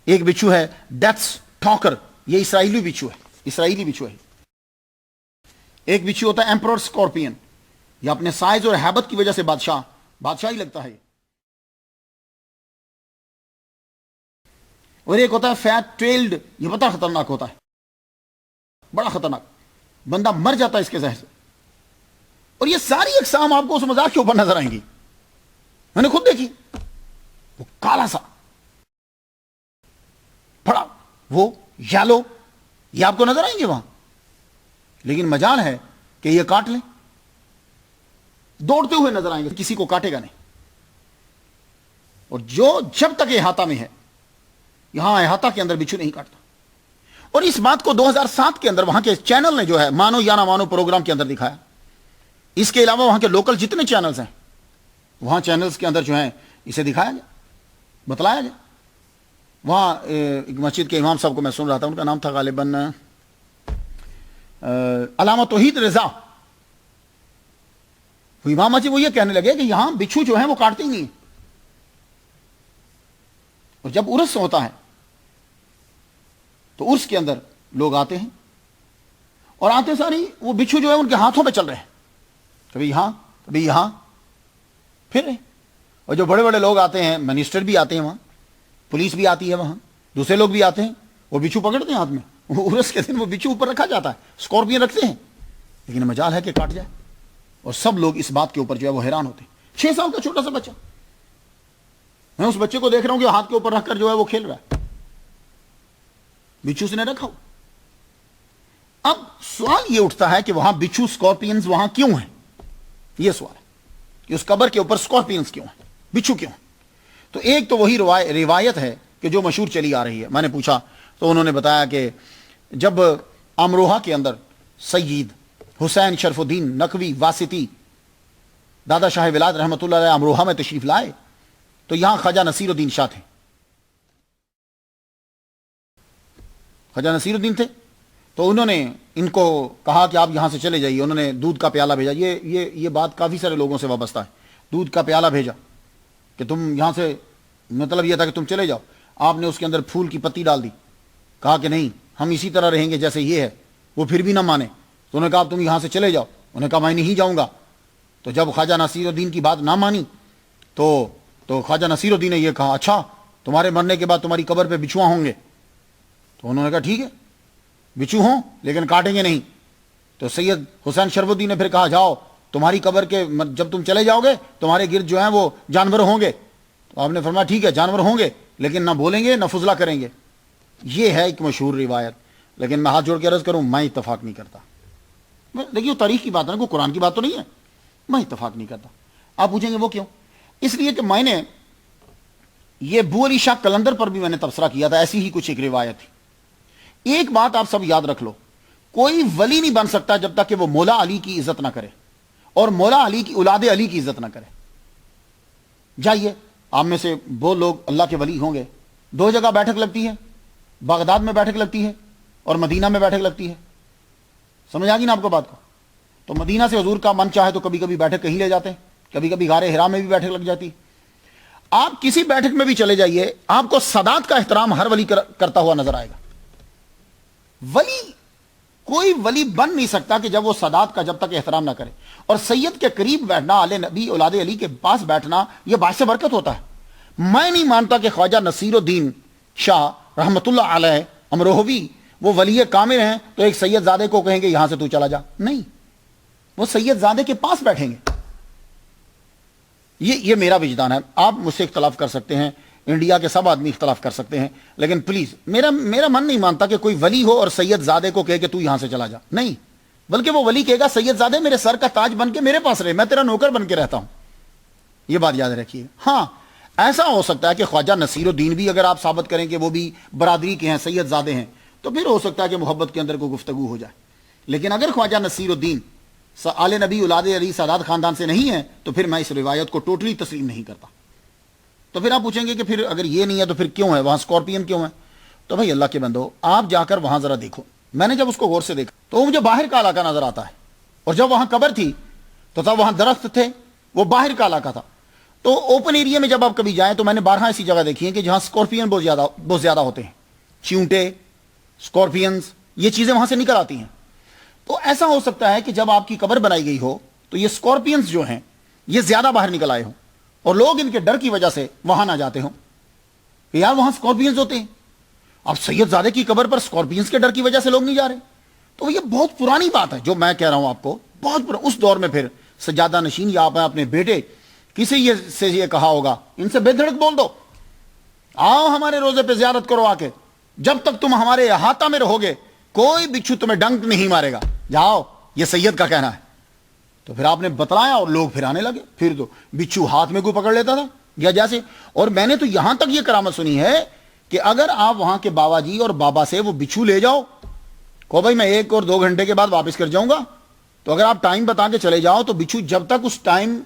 ایک بچھو ہے ڈیتھس ٹاکر, یہ اسرائیلی بچھو ہے. ایک بچھو ہوتا ہے ایمپرر اسکارپین, یہ اپنے سائز اور ہیبت کی وجہ سے بادشاہ ہی لگتا ہے. اور ایک ہوتا ہے فیٹ ٹیلڈ, یہ بڑا خطرناک ہوتا ہے, بڑا خطرناک, بندہ مر جاتا ہے اس کے زہر سے. اور یہ ساری اقسام آپ کو اس مذاق کے اوپر نظر آئیں گی, میں نے خود دیکھی. وہ کالا سا بڑا, وہ یالو, یہ آپ کو نظر آئیں گے وہاں. لیکن مجال ہے کہ یہ کاٹ لیں, دوڑتے ہوئے نظر آئیں گے, کسی کو کاٹے گا نہیں. اور جب تک احاطہ میں ہے, یہاں احاطہ کے اندر بچھو نہیں کاٹتا. اور اس بات کو 2007 کے اندر وہاں کے چینل نے جو ہے مانو یا نہ مانو پروگرام کے اندر دکھایا. اس کے علاوہ وہاں کے لوکل جتنے چینلز ہیں وہاں چینلز کے اندر جو ہیں اسے دکھایا گیا, بتلایا گیا. وہاں ایک مسجد کے امام صاحب کو میں سن رہا تھا, ان کا نام تھا غالباً علامہ توحید رضا. وہ امام مسجد وہ یہ کہنے لگے کہ یہاں بچھو جو ہیں وہ کاٹتے ہی نہیں, اور جب عرس ہوتا ہے تو عرس کے اندر لوگ آتے ہیں, اور آتے ساری وہ بچھو جو ہے ان کے ہاتھوں پہ چل رہے ہیں, کبھی یہاں پھر رہے. اور جو بڑے بڑے لوگ آتے ہیں, منسٹر بھی آتے ہیں وہاں, پولیس بھی آتی ہے وہاں, دوسرے لوگ بھی آتے ہیں, وہ بچھو پکڑتے ہیں ہاتھ میں. عرس کے دن وہ بچھو اوپر رکھا جاتا ہے, اسکارپین رکھتے ہیں, لیکن مجال ہے کہ کاٹ جائے. اور سب لوگ اس بات کے اوپر جو ہے وہ حیران ہوتے ہیں. 6 سال کا چھوٹا سا بچہ, میں اس بچے کو دیکھ رہا ہوں کہ ہاتھ کے اوپر رکھ کر جو ہے وہ کھیل رہا ہے, بچھو سے نے رکھا. اب سوال یہ اٹھتا ہے کہ وہاں بچھو اسکارپینز وہاں کیوں ہیں؟ یہ سوال ہے کہ اس قبر کے اوپر اسکارپینز کیوں ہیں, بچھو کیوں ہیں؟ تو ایک تو وہی روایت ہے کہ جو مشہور چلی آ رہی ہے. میں نے پوچھا تو انہوں نے بتایا کہ جب امروہہ کے اندر سید حسین شرف الدین نقوی واسطی دادا شاہ ولاد رحمۃ اللہ علیہ امروہہ میں تشریف لائے تو یہاں خواجہ نصیر الدین شاہ تھے. خواجہ نصیر الدین تھے تو انہوں نے ان کو کہا کہ آپ یہاں سے چلے جائیے. انہوں نے دودھ کا پیالہ بھیجا. یہ بات کافی سارے لوگوں سے وابستہ ہے. دودھ کا پیالہ بھیجا کہ تم یہاں سے, مطلب یہ تھا کہ تم چلے جاؤ. آپ نے اس کے اندر پھول کی پتی ڈال دی, کہا کہ نہیں ہم اسی طرح رہیں گے جیسے یہ ہے. وہ پھر بھی نہ مانے تو انہوں نے کہا تم یہاں سے چلے جاؤ. انہوں نے کہا میں نہیں جاؤں گا. تو جب خواجہ نصیر الدین کی بات نہ مانی تو خواجہ نصیر الدین نے یہ کہا اچھا تمہارے مرنے کے بعد تمہاری قبر پہ بچھوا ہوں گے. تو انہوں نے کہا ٹھیک ہے بچھو ہوں لیکن کاٹیں گے نہیں. تو سید حسین شرف الدین نے پھر کہا جاؤ تمہاری قبر کے جب تم چلے جاؤ گے تمہارے گرد جو ہیں وہ جانور ہوں گے. تو آپ نے فرمایا ٹھیک ہے جانور ہوں گے لیکن نہ بولیں گے نہ فضلہ کریں گے. یہ ہے ایک مشہور روایت. لیکن میں ہاتھ جوڑ کے عرض کروں میں اتفاق نہیں کرتا. دیکھیے تاریخ کی بات ہے نا, کوئی قرآن کی بات تو نہیں ہے. میں اتفاق نہیں کرتا. آپ پوچھیں گے وہ کیوں؟ اس لیے کہ میں نے یہ بو علی شاہ کلندر پر بھی میں نے تبصرہ کیا تھا, ایسی ہی کچھ ایک روایت تھی. ایک بات آپ سب یاد رکھ لو, کوئی ولی نہیں بن سکتا جب تک کہ وہ مولا علی کی عزت نہ کرے اور مولا علی کی اولاد علی کی عزت نہ کرے. جائیے آپ میں سے وہ لوگ اللہ کے ولی ہوں گے, 2 جگہ بیٹھک لگتی ہے, بغداد میں بیٹھک لگتی ہے اور مدینہ میں بیٹھک لگتی ہے. سمجھ آ گئی نا آپ کو بات کو؟ تو مدینہ سے حضور کا من چاہے تو کبھی کبھی بیٹھک کہیں لے جاتے ہیں, کبھی کبھی غار حرا میں بھی بیٹھک لگ جاتی. آپ کسی بیٹھک میں بھی چلے جائیے, آپ کو سادات کا احترام ہر ولی کرتا ہوا نظر آئے گا. ولی, کوئی ولی بن نہیں سکتا کہ جب وہ سادات کا جب تک احترام نہ کرے. اور سید کے قریب بیٹھنا, آل نبی اولاد علی کے پاس بیٹھنا, یہ باعث برکت ہوتا ہے. میں نہیں مانتا کہ خواجہ نصیر الدین شاہ رحمت اللہ علیہ امروہوی وہ ولی کامل ہیں تو ایک سید زادے کو کہیں گے یہاں سے تو چلا جا. نہیں, وہ سید زادے کے پاس بیٹھیں گے. یہ میرا وجدان ہے. آپ مجھ سے اختلاف کر سکتے ہیں, انڈیا کے سب آدمی اختلاف کر سکتے ہیں, لیکن پلیز میرا من نہیں مانتا کہ کوئی ولی ہو اور سید زادے کو کہے کہ تو یہاں سے چلا جا. نہیں, بلکہ وہ ولی کہے گا سید زادے میرے سر کا تاج بن کے میرے پاس رہے, میں تیرا نوکر بن کے رہتا ہوں. یہ بات یاد رکھیے. ہاں, ایسا ہو سکتا ہے کہ خواجہ نصیر الدین بھی اگر آپ ثابت کریں کہ وہ بھی برادری کے ہیں, سید زادے ہیں, تو پھر ہو سکتا ہے کہ محبت کے اندر کوئی گفتگو ہو جائے. لیکن اگر خواجہ نصیر الدین آل نبی اولاد علی سادات خاندان سے نہیں ہے تو پھر میں اس روایت کو ٹوٹلی تسلیم نہیں کرتا. تو پھر آپ پوچھیں گے کہ پھر اگر یہ نہیں ہے تو پھر کیوں ہے وہاں اسکارپین کیوں ہے؟ تو بھائی اللہ کے بندو, آپ جا کر وہاں ذرا دیکھو. میں نے جب اس کو غور سے دیکھا تو مجھے باہر کا علاقہ نظر آتا ہے, اور جب وہاں قبر تھی تو تب وہاں درخت تھے, وہ باہر کا علاقہ تھا. تو اوپن ایریا میں جب آپ کبھی جائیں تو میں نے 12 ایسی جگہ دیکھی ہیں کہ جہاں اسکارپین بہت زیادہ ہوتے ہیں, چیونٹے, اسکارپینز, یہ چیزیں وہاں سے نکل آتی ہیں. تو ایسا ہو سکتا ہے کہ جب آپ کی قبر بنائی گئی ہو تو یہ اسکارپینز جو ہیں یہ زیادہ باہر نکل آئے ہوں, اور لوگ ان کے ڈر کی وجہ سے وہاں نہ جاتے ہوں کہ یار وہاں اسکارپینز ہوتے ہیں. اب سید زادے کی قبر پر اسکارپینز کے ڈر کی وجہ سے لوگ نہیں جا رہے. تو یہ بہت پرانی بات ہے جو میں کہہ رہا ہوں آپ کو, بہت اس دور میں پھر سجادہ نشین یا آپ اپنے بیٹے کسی سے یہ کہا ہوگا, ان سے بے دھڑک بول دو, آؤ ہمارے روزے پہ زیارت کرو آ کے, جب تک تم ہمارے احاطہ میں رہو گے کوئی بچھو تمہیں ڈنک نہیں مارے گا, جاؤ, یہ سید کا کہنا ہے. تو پھر آپ نے بتلایا اور لوگ پھر آنے لگے. پھر تو بچھو ہاتھ میں کوئی پکڑ لیتا تھا یا جیسے. اور میں نے تو یہاں تک یہ کرامت سنی ہے کہ اگر آپ وہاں کے بابا جی اور بابا سے وہ بچھو لے جاؤ, کو بھائی میں 1 اور 2 گھنٹے کے بعد واپس کر جاؤں گا, تو اگر آپ ٹائم بتا کے چلے جاؤ تو بچھو جب تک اس ٹائم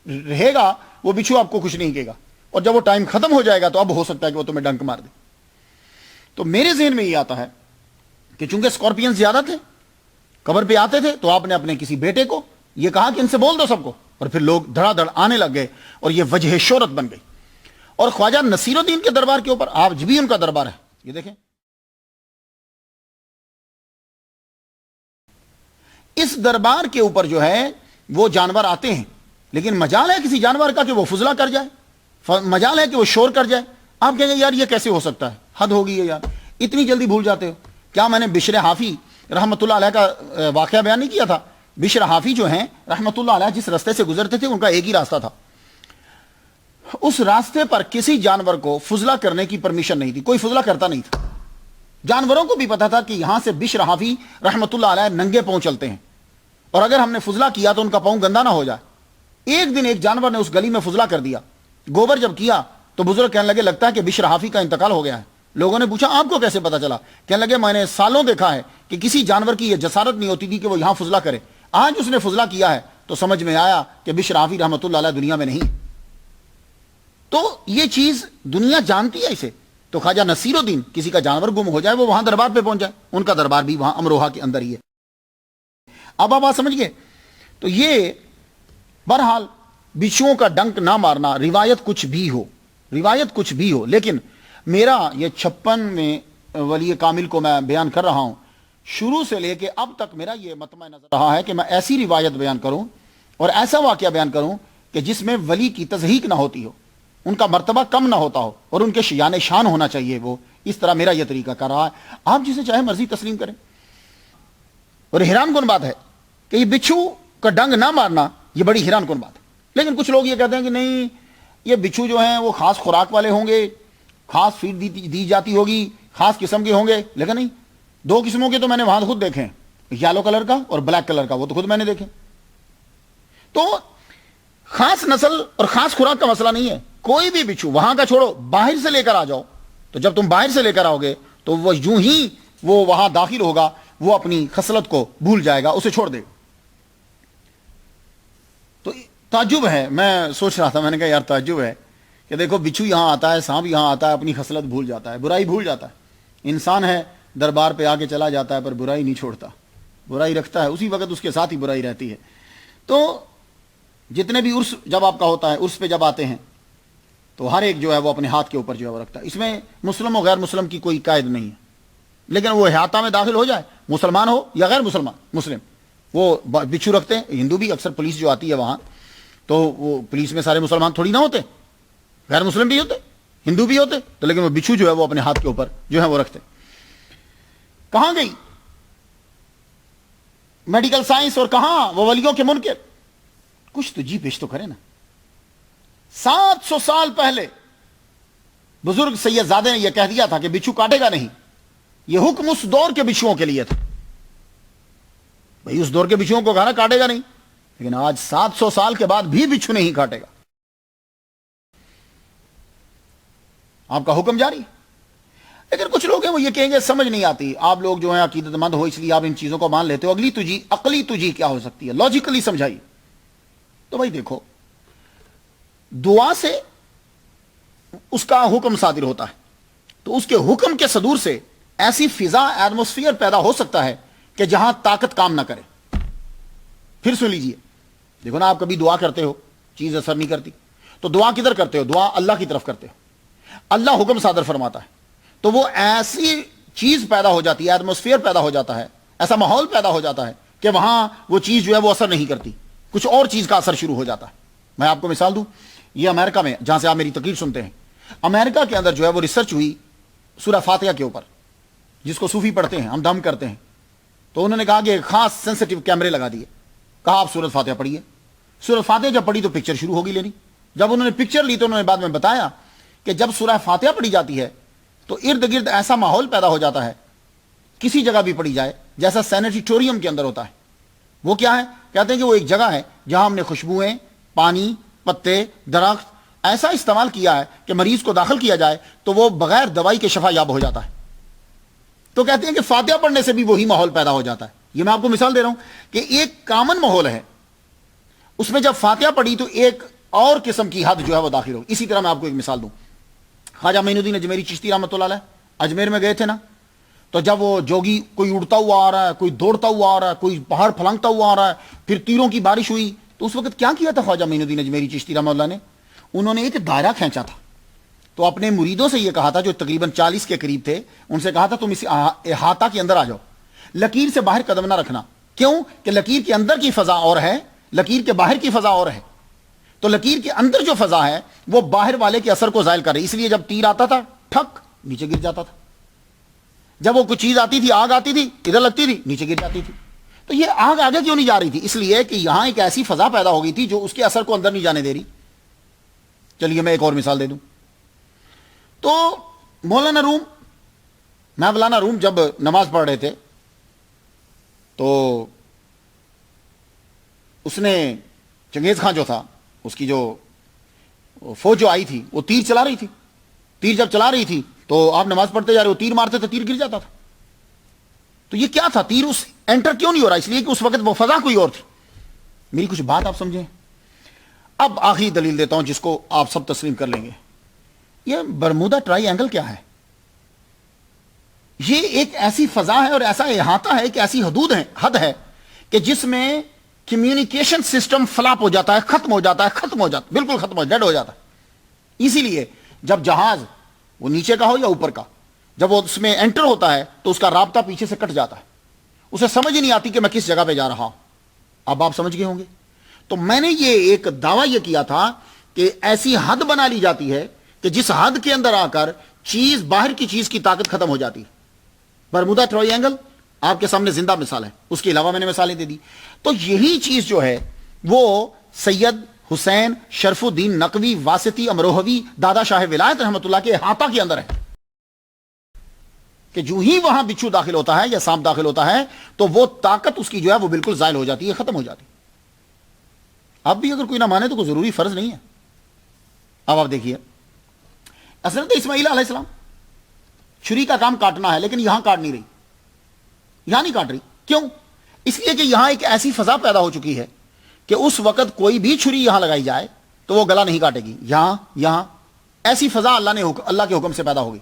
رہے گا وہ بچھو آپ کو کچھ نہیں کہے گا, اور جب وہ ٹائم ختم ہو جائے گا تو اب ہو سکتا ہے کہ وہ تمہیں ڈنک مار دے. تو میرے ذہن میں یہ آتا ہے کہ چونکہ اسکارپین زیادہ تھے, قبر پہ آتے تھے, تو آپ نے اپنے کسی بیٹے کو یہ کہا کہ ان سے بول دو سب کو, اور پھر لوگ دھڑا دھڑ آنے لگ گئے اور یہ وجہ شہرت بن گئی. اور خواجہ نصیر الدین کے دربار کے اوپر آج بھی ان کا دربار ہے, یہ دیکھیں. اس دربار کے اوپر جو ہے وہ جانور آتے ہیں, لیکن مجال ہے کسی جانور کا کہ وہ فضلہ کر جائے, مجال ہے کہ وہ شور کر جائے. آپ کہیں گے یار یہ کیسے ہو سکتا ہے, حد ہوگی ہے یار, اتنی جلدی بھول جاتے ہو. کیا میں نے بشر حافی رحمت اللہ علیہ کا واقعہ بیان نہیں کیا تھا؟ بشر حافی جو ہیں رحمت اللہ علیہ جس راستے سے گزرتے تھے ان کا ایک ہی راستہ تھا, اس راستے پر کسی جانور کو فضلہ کرنے کی پرمیشن نہیں تھی, کوئی فضلہ کرتا نہیں تھا. جانوروں کو بھی پتا تھا کہ یہاں سے بشر حافی رحمت اللہ علیہ ننگے پاؤں چلتے ہیں, اور اگر ہم نے فضلہ کیا تو ان کا پاؤں گندا نہ ہو جائے. ایک دن ایک جانور نے اس گلی میں فضلہ کر دیا, گوبر جب کیا تو بزرگ کہنے لگے لگتا ہے کہ بشر حافی کا انتقال ہو گیا ہے. لوگوں نے پوچھا آپ کو کیسے پتا چلا؟ کہنے لگے میں نے سالوں دیکھا ہے کہ کسی جانور کی یہ جسارت نہیں ہوتی تھی کہ وہ یہاں فضلہ کرے, آج اس نے فضلہ کیا ہے تو سمجھ میں آیا کہ بشر حافی رحمت اللہ علیہ دنیا میں نہیں. تو یہ چیز دنیا جانتی ہے اسے. تو خواجہ نصیر الدین کسی کا جانور گم ہو جائے وہ وہاں دربار پہ پہنچ جائے, ان کا دربار بھی وہاں امروہہ کے اندر ہی ہے. اب آپ بات سمجھ گئے. تو یہ بہرحال بچھوؤں کا ڈنک نہ مارنا روایت کچھ بھی ہو, لیکن میرا یہ 56 میں ولی کامل کو میں بیان کر رہا ہوں, شروع سے لے کے اب تک میرا یہ مطمع نظر رہا ہے کہ میں ایسی روایت بیان کروں اور ایسا واقعہ بیان کروں کہ جس میں ولی کی تضحیق نہ ہوتی ہو, ان کا مرتبہ کم نہ ہوتا ہو, اور ان کے شیان شان ہونا چاہیے. وہ اس طرح میرا یہ طریقہ کر رہا ہے, آپ جسے چاہے مرضی تسلیم کریں. اور حیران کن بات ہے کہ یہ بچھو کا ڈنگ نہ مارنا یہ بڑی حیران کن بات ہے. لیکن کچھ لوگ یہ کہتے ہیں کہ نہیں, یہ بچھو جو ہیں وہ خاص خوراک والے ہوں گے, خاص فیڈ دی جاتی ہوگی, خاص قسم کے ہوں گے. لیکن نہیں, 2 قسموں کے تو میں نے وہاں خود دیکھے ہیں, یلو کلر کا اور بلیک کلر کا, وہ تو خود میں نے دیکھے. تو خاص نسل اور خاص خوراک کا مسئلہ نہیں ہے. کوئی بھی بچھو وہاں کا چھوڑو, باہر سے لے کر آ جاؤ, تو جب تم باہر سے لے کر آؤ گے تو وہ یوں ہی وہ وہاں داخل ہوگا, وہ اپنی خصلت کو بھول جائے گا, اسے چھوڑ دے گا. تو تعجب ہے, میں سوچ رہا تھا, میں نے کہا یار تعجب ہے کہ دیکھو بچھو یہاں آتا ہے, سانپ یہاں آتا ہے, اپنی خصلت بھول جاتا ہے, برائی بھول جاتا ہے. انسان ہے دربار پہ آ کے چلا جاتا ہے پر برائی نہیں چھوڑتا, برائی رکھتا ہے, اسی وقت اس کے ساتھ ہی برائی رہتی ہے. تو جتنے بھی عرس جب آپ کا ہوتا ہے، عرس پہ جب آتے ہیں تو ہر ایک جو ہے وہ اپنے ہاتھ کے اوپر جو ہے وہ رکھتا ہے. اس میں مسلم و غیر مسلم کی کوئی قید نہیں ہے، لیکن وہ احاطہ میں داخل ہو جائے، مسلمان ہو یا غیر مسلم، وہ بچھو رکھتے ہیں. ہندو بھی اکثر پولیس جو آتی ہے وہاں، تو وہ پولیس میں سارے مسلمان تھوڑی نہ ہوتے، غیر مسلم بھی ہوتے، ہندو بھی ہوتے، تو لیکن وہ بچھو جو ہے وہ اپنے ہاتھ کے اوپر جو ہے وہ رکھتے. کہاں گئی میڈیکل سائنس اور کہاں وہ ولیوں کے منکر؟ کچھ تو جی پیش تو کرے نا. 700 سال پہلے بزرگ سید زادے نے یہ کہہ دیا تھا کہ بچھو کاٹے گا نہیں. یہ حکم اس دور کے بچھوؤں کے لیے تھا. بھئی اس دور کے بچھوؤں کو کہنا کاٹے گا نہیں، لیکن آج 700 سال کے بعد بھی بچھو نہیں کاٹے گا. آپ کا حکم جاری. لیکن کچھ لوگ ہیں وہ یہ کہیں گے سمجھ نہیں آتی، آپ لوگ جو ہیں عقیدت مند ہو اس لیے آپ ان چیزوں کو مان لیتے ہو، عقلی تجھی کیا ہو سکتی ہے، لاجیکلی سمجھائی. تو بھائی دیکھو، دعا سے اس کا حکم صادر ہوتا ہے، تو اس کے حکم کے صدور سے ایسی فضا، ایٹماسفیئر پیدا ہو سکتا ہے کہ جہاں طاقت کام نہ کرے. پھر سن لیجئے، دیکھو نا، آپ کبھی دعا کرتے ہو چیز اثر نہیں کرتی، تو دعا کدھر کرتے ہو؟ دعا اللہ کی طرف کرتے ہو، اللہ حکم صادر فرماتا ہے، تو وہ ایسی چیز پیدا ہو جاتی ہے، ایٹماسفیئر پیدا ہو جاتا ہے، ایسا ماحول پیدا ہو جاتا ہے کہ وہاں وہ چیز جو ہے وہ اثر نہیں کرتی، کچھ اور چیز کا اثر شروع ہو جاتا ہے. میں آپ کو مثال دوں، یہ امریکہ میں، جہاں سے آپ میری تقریر سنتے ہیں، امریکہ کے اندر جو ہے وہ ریسرچ ہوئی سورہ فاتحہ کے اوپر، جس کو صوفی پڑھتے ہیں، ہم دم کرتے ہیں. تو انہوں نے کہا کہ خاص سینسٹیو کیمرے لگا دیے، کہا آپ سورۃ فاتحہ پڑھیے. سورۃ فاتحہ جب پڑھی تو پکچر شروع ہوگی لینی. جب انہوں نے پکچر لی تو انہوں نے بعد میں بتایا کہ جب سورہ فاتحہ پڑھی جاتی ہے تو ارد گرد ایسا ماحول پیدا ہو جاتا ہے، کسی جگہ بھی پڑھی جائے، جیسا سینیٹیٹوریم کے اندر ہوتا ہے. وہ کیا ہے؟ کہتے ہیں کہ وہ ایک جگہ ہے جہاں ہم نے خوشبوئیں، پانی، پتے، درخت ایسا استعمال کیا ہے کہ مریض کو داخل کیا جائے تو وہ بغیر دوائی کے شفا یاب ہو جاتا ہے. تو کہتے ہیں کہ فاتحہ پڑھنے سے بھی وہی ماحول پیدا ہو جاتا ہے. یہ میں آپ کو مثال دے رہا ہوں کہ ایک کامن ماحول ہے، اس میں جب فاتحہ پڑھی تو ایک اور قسم کی حد جو ہے وہ داخل ہو. اسی طرح میں آپ کو ایک مثال دوں، خواجہ معین الدین اجمیری چشتی رحمۃ اللہ علیہ اجمیر میں گئے تھے نا، تو جب وہ جوگی کوئی اڑتا ہوا آ رہا ہے، کوئی دوڑتا ہوا آ رہا ہے، کوئی پہاڑ پھلانگتا ہوا آ رہا ہے، پھر تیروں کی بارش ہوئی، تو اس وقت کیا کیا تھا خواجہ معین الدین اجمیری چشتی رحمۃ اللہ نے؟ انہوں نے ایک دائرہ کھینچا تھا. تو اپنے مریدوں سے یہ کہا تھا جو تقریباً 40 کے قریب تھے، ان سے کہا تھا تم اس احاطہ کے اندر آ جاؤ، لکیر سے باہر قدم نہ رکھنا. کیوں کہ لکیر کے اندر کی فضا اور ہے، لکیر کے باہر کی فضا اور ہے. تو لکیر کے اندر جو فضا ہے وہ باہر والے کے اثر کو زائل کر رہی، اس لیے جب تیر آتا تھا ٹھک نیچے گر جاتا تھا. جب وہ کچھ چیز آتی تھی، آگ آتی تھی، ادھر لگتی تھی، نیچے گر جاتی تھی. تو یہ آگ آگے کیوں نہیں جا رہی تھی؟ اس لیے کہ یہاں ایک ایسی فضا پیدا ہو گئی تھی جو اس کے اثر کو اندر نہیں جانے دے رہی. چلیے میں ایک اور مثال دے دوں. تو مولانا روم جب نماز پڑھ رہے تھے تو اس نے، چنگیز خان جو تھا، اس کی جو فوج جو آئی تھی وہ تیر چلا رہی تھی. تیر جب چلا رہی تھی تو آپ نماز پڑھتے جا رہے ہو، تیر مارتے تھے، تیر گر جاتا تھا. تو یہ کیا تھا؟ تیر اس انٹر کیوں نہیں ہو رہا؟ اس لیے کہ اس وقت وہ فضا کوئی اور تھی. میری کچھ بات آپ سمجھیں. اب آخری دلیل دیتا ہوں جس کو آپ سب تسلیم کر لیں گے. یہ برمودا ٹرائی اینگل کیا ہے؟ یہ ایک ایسی فضا ہے اور ایسا احاطہ ہے، ایک ایسی حد ہے کہ جس میں کمیونیکیشن سسٹم فلاپ ہو جاتا ہے، ختم ہو جاتا ہے، بالکل ختم ہو، ڈیڈ ہو جاتا ہے. اسی لیے جب جہاز وہ نیچے کا ہو یا اوپر کا، جب وہ اس میں انٹر ہوتا ہے تو اس کا رابطہ پیچھے سے کٹ جاتا ہے، اسے سمجھ ہی نہیں آتی کہ میں کس جگہ پہ جا رہا ہوں. اب آپ سمجھ گئے ہوں گے. تو میں نے یہ ایک دعویٰ یہ کیا تھا کہ ایسی حد بنا لی جاتی ہے کہ جس حد کے اندر آ کر چیز، باہر کی چیز کی طاقت ختم ہو جاتی. برمودا ٹرائی اینگل آپ کے سامنے زندہ مثال ہے، اس کے علاوہ میں نے مثالیں دے دی. تو یہی چیز جو ہے وہ سید حسین شرف الدین نقوی واسطی امروہوی دادا شاہ ولایت رحمۃ اللہ کے احاطہ کے اندر ہے کہ جو ہی وہاں بچھو داخل ہوتا ہے یا سانپ داخل ہوتا ہے تو وہ طاقت اس کی جو ہے وہ بالکل زائل ہو جاتی ہے، ختم ہو جاتی. اب بھی اگر کوئی نہ مانے تو کوئی ضروری فرض نہیں ہے. اب آپ دیکھیے، حضرت اسماعیل علیہ السلام، چھری کا کام کاٹنا ہے لیکن یہاں کاٹ نہیں رہی، یہاں نہیں کاٹ رہی. کیوں؟ اس لیے کہ یہاں ایک ایسی فضا پیدا ہو چکی ہے کہ اس وقت کوئی بھی چھری یہاں لگائی جائے تو وہ گلا نہیں کاٹے گی. یہاں ایسی فضا اللہ کے حکم سے پیدا ہوگی.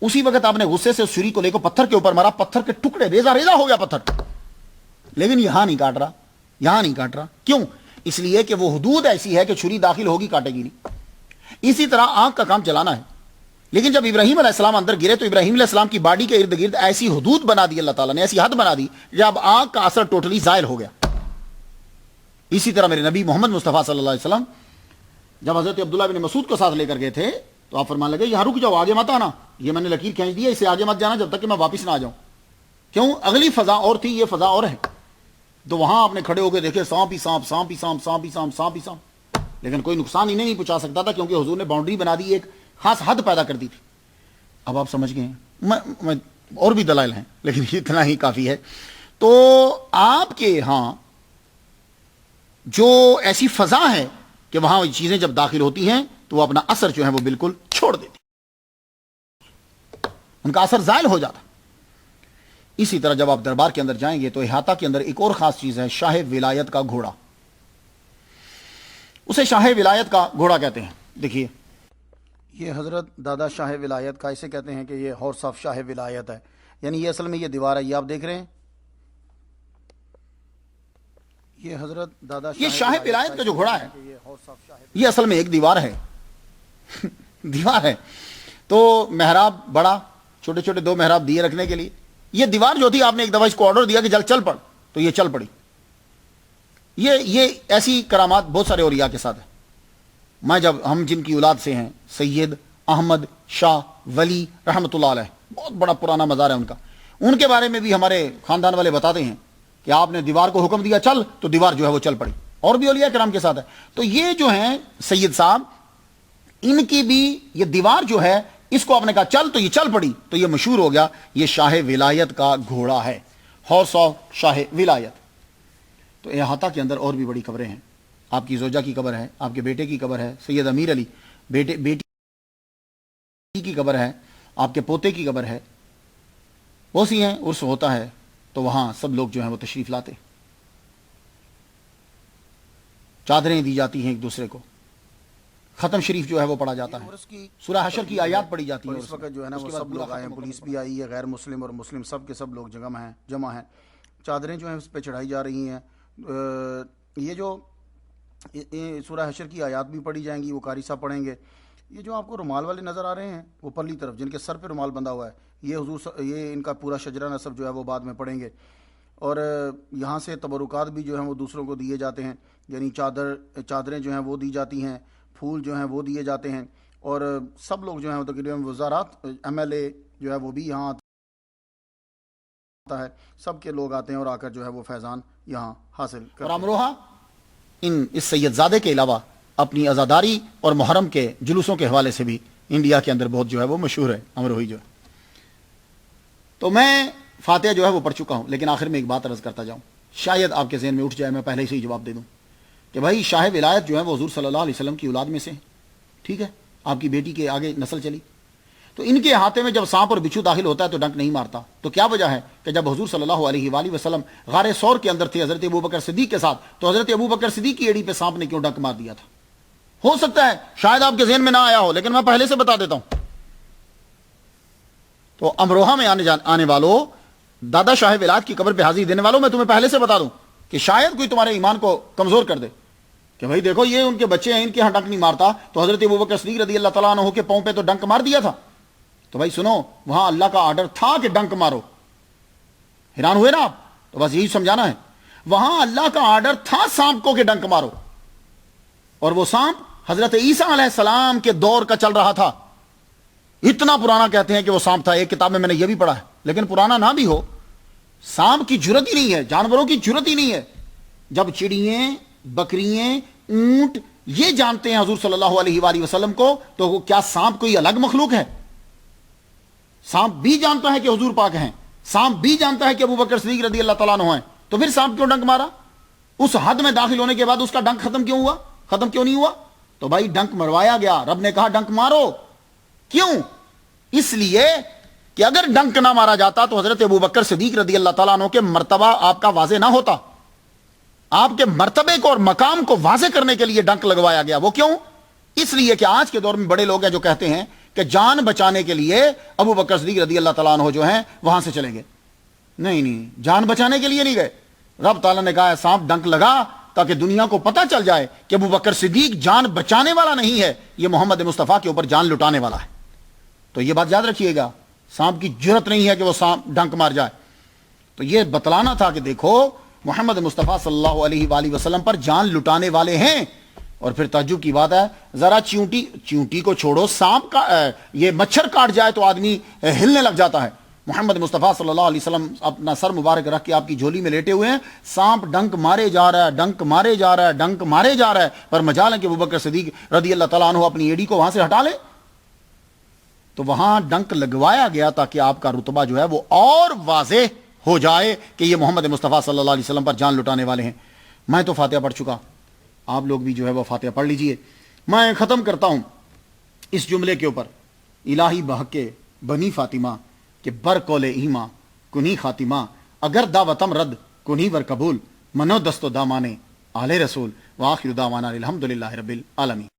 اسی وقت آپ نے غصے سے اس چھری کو لے کر پتھر کے اوپر مارا، پتھر کے ٹکڑے ریزہ ریزہ ہو گیا پتھر، لیکن یہاں نہیں کاٹ رہا. کیوں؟ اس لیے کہ وہ حدود ایسی ہے کہ چھری داخل ہوگی کاٹے گی نہیں. اسی طرح آنکھ کا کام چلانا ہے. لیکن جب ابراہیم علیہ السلام اندر گرے تو ابراہیم علیہ السلام کی باڈی کے ارد گرد ایسی حدود بنا دی اللہ تعالیٰ نے, ایسی حد بنا دی جب آنکھ کا اثر ٹوٹلی زائل ہو گیا. اسی طرح میرے نبی محمد مصطفیٰ صلی اللہ علیہ وسلم جب حضرت عبداللہ بن مسعود کو ساتھ لے کر گئے تھے تو آپ فرمان لگے یہاں رک جاؤ, آگے مت آنا, یہ میں نے لکیر کھینچ دی ہے, اسے آگے مت جانا جب تک کہ میں واپس نہ آ جاؤں. کیوں؟ اگلی فضا اور تھی, یہ فضا اور ہے. تو وہاں آپ نے کھڑے ہو کے دیکھے سانپ ہی سانپ, سانپ ہی سانپ, سانپ ہی سانپ, سانپ ہی سانپ, لیکن کوئی نقصان انہیں نہیں پہنچا سکتا تھا کیونکہ حضور نے باؤنڈری بنا دی, ایک خاص حد پیدا کر دی تھی. اب آپ سمجھ گئے ہیں, اور بھی دلائل ہیں لیکن اتنا ہی کافی ہے. تو آپ کے ہاں جو ایسی فضا ہے کہ وہاں وہ چیزیں جب داخل ہوتی ہیں تو وہ اپنا اثر جو ہے وہ بالکل چھوڑ دیتی, ان کا اثر زائل ہو جاتا. اسی طرح جب آپ دربار کے اندر جائیں گے تو احاطہ کے اندر ایک اور خاص چیز ہے, شاہ ولایت کا گھوڑا. اسے شاہ ولایت کا گھوڑا کہتے ہیں. دیکھیے یہ حضرت دادا شاہ ولایت کا, اسے کہتے ہیں کہ یہ ہارس آف شاہ ولایت ہے. یعنی یہ اصل میں یہ دیوار ہے, یہ آپ دیکھ رہے ہیں, یہ حضرت دادا یہ شاہ ولایت کا جو گھوڑا ہے یہ اصل میں ایک دیوار ہے. دیوار ہے تو محراب بڑا, چھوٹے چھوٹے 2 محراب دیے رکھنے کے لیے. یہ دیوار جو تھی آپ نے ایک دفعہ اس کو آرڈر دیا کہ جل چل پڑ, تو یہ چل پڑی. یہ ایسی کرامات بہت سارے اولیاء کے ساتھ ہے. میں جب ہم جن کی اولاد سے ہیں, سید احمد شاہ ولی رحمۃ اللہ علیہ, بہت بڑا پرانا مزار ہے ان کا, ان کے بارے میں بھی ہمارے خاندان والے بتاتے ہیں کہ آپ نے دیوار کو حکم دیا چل تو دیوار جو ہے وہ چل پڑی. اور بھی اولیاء کرام کے ساتھ ہے. تو یہ جو ہیں سید صاحب, ان کی بھی یہ دیوار جو ہے اس کو آپ نے کہا چل تو یہ چل پڑی, تو یہ مشہور ہو گیا یہ شاہ ولایت کا گھوڑا ہے, ہارس آف شاہ ولایت. تو احاطہ کے اندر اور بھی بڑی قبریں ہیں. آپ کی زوجہ کی قبر ہے, آپ کے بیٹے کی قبر ہے, سید امیر علی بیٹی کی قبر ہے, آپ کے پوتے کی قبر ہے. وہ سی ہیں, عرس ہوتا ہے تو وہاں سب لوگ جو ہیں وہ تشریف لاتے, چادریں دی جاتی ہیں ایک دوسرے کو, ختم شریف جو ہے وہ پڑھا جاتا ہے, سورہ حشر کی آیات پڑھی جاتی ہیں. اس وقت جو ہے نا وہ سب لوگ آئے ہیں, پولیس بھی آئی ہے, غیر مسلم اور مسلم سب کے سب لوگ جمع ہیں. چادریں جو ہیں اس پہ چڑھائی جا رہی ہیں. یہ جو سورہ حشر کی آیات بھی پڑھی جائیں گی, وہ قاری صاحب پڑھیں گے. یہ جو آپ کو رومال والے نظر آ رہے ہیں وہ پرلی طرف, جن کے سر پہ رومال بندھا ہوا ہے, یہ حضور یہ ان کا پورا شجرہ نسب جو ہے وہ بعد میں پڑھیں گے. اور یہاں سے تبرکات بھی جو ہیں وہ دوسروں کو دیے جاتے ہیں, یعنی چادریں جو ہیں وہ دی جاتی ہیں, پھول جو ہیں وہ دیے جاتے ہیں. اور سب لوگ جو ہیں وہ تقریباً وزارات MLA جو ہے وہ بھی یہاں آتا ہے, سب کے لوگ آتے ہیں اور آ کر جو ہے وہ فیضان یہاں حاصل کرتے ہیں. امروہا اس سید زادے کے علاوہ اپنی عزاداری اور محرم کے جلوسوں کے حوالے سے بھی انڈیا کے اندر بہت جو ہے وہ مشہور ہے امروہی جو ہے. تو میں فاتحہ جو ہے وہ پڑھ چکا ہوں, لیکن آخر میں ایک بات عرض کرتا جاؤں, شاید آپ کے ذہن میں اٹھ جائے, میں پہلے سے ہی جواب دے دوں کہ بھائی شاہ ولایت جو ہے وہ حضور صلی اللہ علیہ وسلم کی اولاد میں سے ہیں, ٹھیک ہے, آپ کی بیٹی کے آگے نسل چلی, تو ان کے احاطے میں جب سانپ اور بچھو داخل ہوتا ہے تو ڈنک نہیں مارتا. تو کیا وجہ ہے کہ جب حضور صلی اللہ علیہ وآلہ وسلم غار ثور کے اندر تھے حضرت ابوبکر صدیق کے ساتھ, تو حضرت ابوبکر صدیق کی ایڑی پہ سانپ نے کیوں ڈنک مار دیا تھا؟ ہو سکتا ہے شاید آپ کے ذہن میں نہ آیا ہو, لیکن میں پہلے سے بتا دیتا ہوں. تو امروہہ میں آنے والوں, دادا شاہ ولایت کی قبر پہ حاضری دینے والوں, میں تمہیں پہلے سے بتا دوں کہ شاید کوئی تمہارے ایمان کو کمزور کر دے کہ بھائی دیکھو یہ ان کے بچے ہیں, ان کے ہاں ڈنک نہیں مارتا, تو حضرت ابوبکر صدیق رضی اللہ تعالیٰ عنہ کے پاؤں پہ تو ڈنک مار دیا تھا. تو بھائی سنو, وہاں اللہ کا آرڈر تھا کہ ڈنک مارو. حیران ہوئے نا آپ؟ تو بس یہی سمجھانا ہے, وہاں اللہ کا آرڈر تھا سانپ کو کہ ڈنک مارو, اور وہ سانپ حضرت عیسیٰ علیہ السلام کے دور کا چل رہا تھا. اتنا پرانا کہتے ہیں کہ وہ سانپ تھا, ایک کتاب میں نے یہ بھی پڑھا ہے, لیکن پرانا نہ بھی ہو, سانپ کی جرت ہی نہیں ہے, جانوروں کی جرت ہی نہیں ہے. جب چڑییں, بکریاں, اونٹ یہ جانتے ہیں حضور صلی اللہ علیہ وآلہ وسلم کو, تو کیا سانپ کوئی الگ مخلوق ہے؟ سانپ بھی جانتا ہے کہ حضور پاک ہیں, سانپ بھی جانتا ہے کہ ابوبکر صدیق رضی اللہ تعالیٰ عنہ ہیں, تو پھر سانپ کیوں ڈنک مارا؟ اس حد میں داخل ہونے کے بعد اس کا ڈنک ختم کیوں ہوا؟ ختم کیوں نہیں ہوا؟ تو بھائی ڈنک مروایا گیا, رب نے کہا ڈنک مارو. کیوں؟ اس لیے کہ اگر ڈنک نہ مارا جاتا تو حضرت ابوبکر صدیق رضی اللہ تعالیٰ عنہ کے مرتبہ آپ کا واضح نہ ہوتا. آپ کے مرتبے کو اور مقام کو واضح کرنے کے لیے ڈنک لگوایا گیا. وہ کیوں؟ اس لیے کہ آج کے دور میں بڑے لوگ ہیں جو کہتے ہیں کہ جان بچانے کے لیے ابوبکر صدیق رضی اللہ تعالیٰ عنہ جو ہیں وہاں سے چلیں گے. نہیں, جان بچانے کے لیے نہیں گئے. رب تعالیٰ نے کہا سانپ ڈنک لگا تاکہ دنیا کو پتہ چل جائے کہ ابو بکر صدیق جان بچانے والا نہیں ہے، یہ محمد مصطفیٰ کے اوپر جان لٹانے والا ہے۔ تو یہ بات یاد رکھیے گا، سانپ کی جرت نہیں ہے کہ وہ سانپ ڈنک مار جائے۔ تو یہ بتلانا تھا کہ دیکھو محمد مصطفیٰ صلی اللہ علیہ وآلہ وسلم پر جان لٹانے والے ہیں۔ اور پھر تعجب کی بات ہے، ذرا چیونٹی کو چھوڑو، سانپ کا یہ مچھر کاٹ جائے تو آدمی ہلنے لگ جاتا ہے۔ محمد مصطفیٰ صلی اللہ علیہ وسلم اپنا سر مبارک رکھ کے آپ کی جھولی میں لیٹے ہوئے ہیں، سانپ ڈنک مارے جا رہا ہے، ڈنک مارے جا رہا ہے، ڈنک مارے جا رہا ہے، پر مجال ہے کہ ابوبکر صدیق رضی اللہ تعالیٰ عنہ اپنی ایڑی کو وہاں سے ہٹا لے۔ تو وہاں ڈنک لگوایا گیا تاکہ آپ کا رتبہ جو ہے وہ اور واضح ہو جائے کہ یہ محمد مصطفیٰ صلی اللہ علیہ وسلم پر جان لٹانے والے ہیں۔ میں تو فاتحہ پڑھ چکا، آپ لوگ بھی جو ہے وہ فاتحہ پڑھ لیجئے۔ میں ختم کرتا ہوں اس جملے کے اوپر، الہی بحق بنی فاطمہ کہ بر قول ایما کنی خاتمہ، اگر دعوتم رد کنی ور قبول، منو دستو دامانے آل رسول، وآخر دعوانا الحمدللہ رب العالمین۔